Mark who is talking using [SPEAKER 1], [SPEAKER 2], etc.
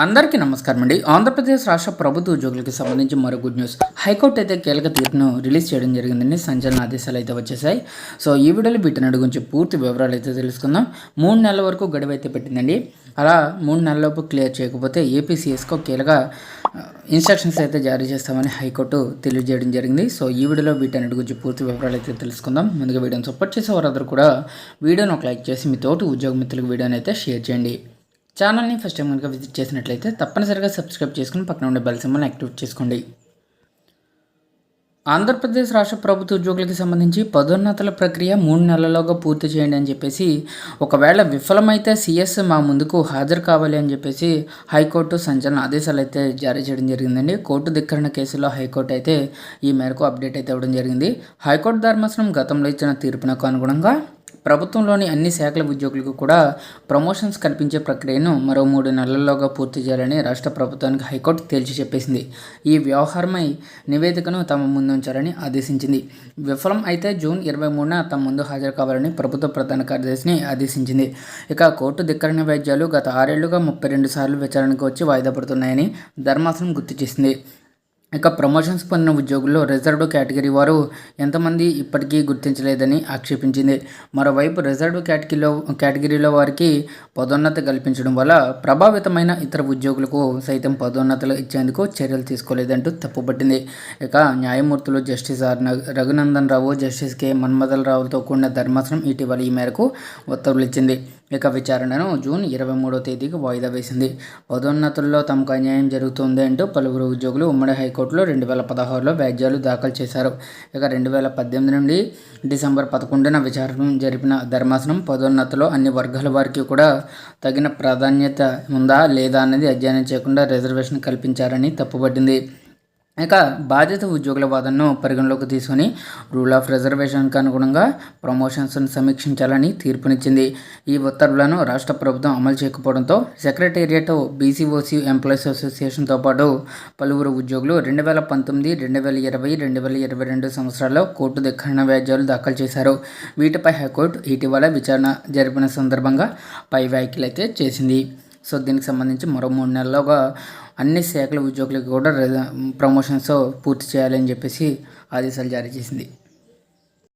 [SPEAKER 1] అందరికీ నమస్కారం అండి. ఆంధ్రప్రదేశ్ రాష్ట్ర ప్రభుత్వ ఉద్యోగులకు సంబంధించి మరో గుడ్ న్యూస్. హైకోర్టు అయితే కీలక తీర్పును రిలీజ్ చేయడం జరిగిందండి. సంచలన ఆదేశాలు అయితే వచ్చేసాయి. సో ఈ వీడియోలో వీటన్నిటి గురించి పూర్తి వివరాలు అయితే తెలుసుకుందాం. 3 నెలల వరకు గడువు అయితే పెట్టిందండి. అలా 3 నెలలలోపు క్లియర్ చేయకపోతే ఏపీసీఎస్కు కీలక ఇన్స్ట్రక్షన్స్ అయితే జారీ చేస్తామని హైకోర్టు తెలియజేయడం జరిగింది. సో ఈ వీడియోలో వీటన్నిటి గురించి పూర్తి వివరాలు అయితే తెలుసుకుందాం. ముందుగా వీడియోని సపోర్ట్ చేసే వారందరూ కూడా వీడియోని ఒక లైక్ చేసి మీ తోటి ఉద్యోగ మిత్రులకు వీడియోని అయితే షేర్ చేయండి. ఛానల్ని ఫస్ట్ టైం కనుక విజిట్ చేసినట్లయితే తప్పనిసరిగా సబ్స్క్రైబ్ చేసుకుని పక్కన ఉండే బెల్ సింబల్ని యాక్టివేట్ చేసుకోండి. ఆంధ్రప్రదేశ్ రాష్ట్ర ప్రభుత్వ ఉద్యోగులకు సంబంధించి పదోన్నతుల ప్రక్రియ 3 నెలల్లోగా పూర్తి చేయండి అని చెప్పేసి, ఒకవేళ విఫలమైతే సీఎస్ మా ముందుకు హాజరు కావాలి అని చెప్పేసి హైకోర్టు సంచలన ఆదేశాలు అయితే జారీ చేయడం జరిగిందండి. కోర్టు ధిక్కరణ కేసులో హైకోర్టు అయితే ఈ మేరకు అప్డేట్ అయితే ఇవ్వడం జరిగింది. హైకోర్టు ధర్మాసనం గతంలో ఇచ్చిన తీర్పునకు అనుగుణంగా ప్రభుత్వంలోని అన్ని శాఖల ఉద్యోగులకు కూడా ప్రమోషన్స్ కల్పించే ప్రక్రియను మరో 3 నెలల్లోగా పూర్తి చేయాలని రాష్ట్ర ప్రభుత్వానికి హైకోర్టు తేల్చి చెప్పేసింది. ఈ వ్యవహారమై నివేదికను తమ ముందుంచాలని ఆదేశించింది. విఫలం అయితే జూన్ 23న తమ ముందు హాజరు కావాలని ప్రభుత్వ ప్రధాన కార్యదర్శిని ఆదేశించింది. ఇక కోర్టు ధిక్కరణ వ్యాజ్యాలు గత 6 ఏళ్లుగా 32 సార్లు విచారణకు వచ్చి వాయిదా పడుతున్నాయని ధర్మాసనం గుర్తు చేసింది. ఇక ప్రమోషన్స్ పొందిన ఉద్యోగుల్లో రిజర్వ్డ్ కేటగిరీ వారు ఎంతమంది ఇప్పటికీ గుర్తించలేదని ఆక్షేపించింది. మరోవైపు రిజర్వ్డ్ కేటగిరీలో వారికి పదోన్నతి కల్పించడం వల్ల ప్రభావితమైన ఇతర ఉద్యోగులకు సైతం పదోన్నతులు ఇచ్చేందుకు చర్యలు తీసుకోలేదంటూ తప్పుపట్టింది. ఇక న్యాయమూర్తులు justice Raghunandan Rao, justice K మన్మథల్ రావులతో కూడిన ధర్మాసనం ఇటీవల ఈ మేరకు ఉత్తర్వులు ఇచ్చింది. ఇక విచారణను జూన్ 23వ తేదీకి వాయిదా వేసింది. పదోన్నతుల్లో తమకు అన్యాయం జరుగుతుంది అంటూ పలువురు ఉద్యోగులు ఉమ్మడి హైకోర్టులో 2016లో వ్యాజ్యాలు దాఖలు చేశారు. ఇక 2018 నుండి డిసెంబర్ 11న విచారణ జరిపిన ధర్మాసనం పదోన్నతిలో అన్ని వర్గాల వారికి కూడా తగిన ప్రాధాన్యత ఉందా లేదా అన్నది అధ్యయనం చేయకుండా రిజర్వేషన్ కల్పించారని తప్పుపట్టింది. ఇక బాధిత ఉద్యోగుల వాదనను పరిగణలోకి తీసుకుని రూల్ ఆఫ్ రిజర్వేషన్కి అనుగుణంగా ప్రమోషన్స్ను సమీక్షించాలని తీర్పునిచ్చింది. ఈ ఉత్తర్వులను రాష్ట్ర ప్రభుత్వం అమలు చేయకపోవడంతో సెక్రటేరియట్, బీసీఓసీ ఎంప్లాయీస్ అసోసియేషన్తో పాటు పలువురు ఉద్యోగులు 2019, 2020, 2022 సంవత్సరాల్లో కోర్టు ధిక్కరణ వ్యాజ్యాలు దాఖలు చేశారు. వీటిపై హైకోర్టు ఇటీవల విచారణ జరిపిన సందర్భంగా పై వ్యాఖ్యలు అయితే చేసింది. సో దీనికి సంబంధించి మరో 3 నెలల్లోగా అన్ని శాఖల ఉద్యోగులకు కూడా ప్రమోషన్స్ పూర్తి చేయాలని చెప్పేసి ఆదేశాలు జారీ చేసింది.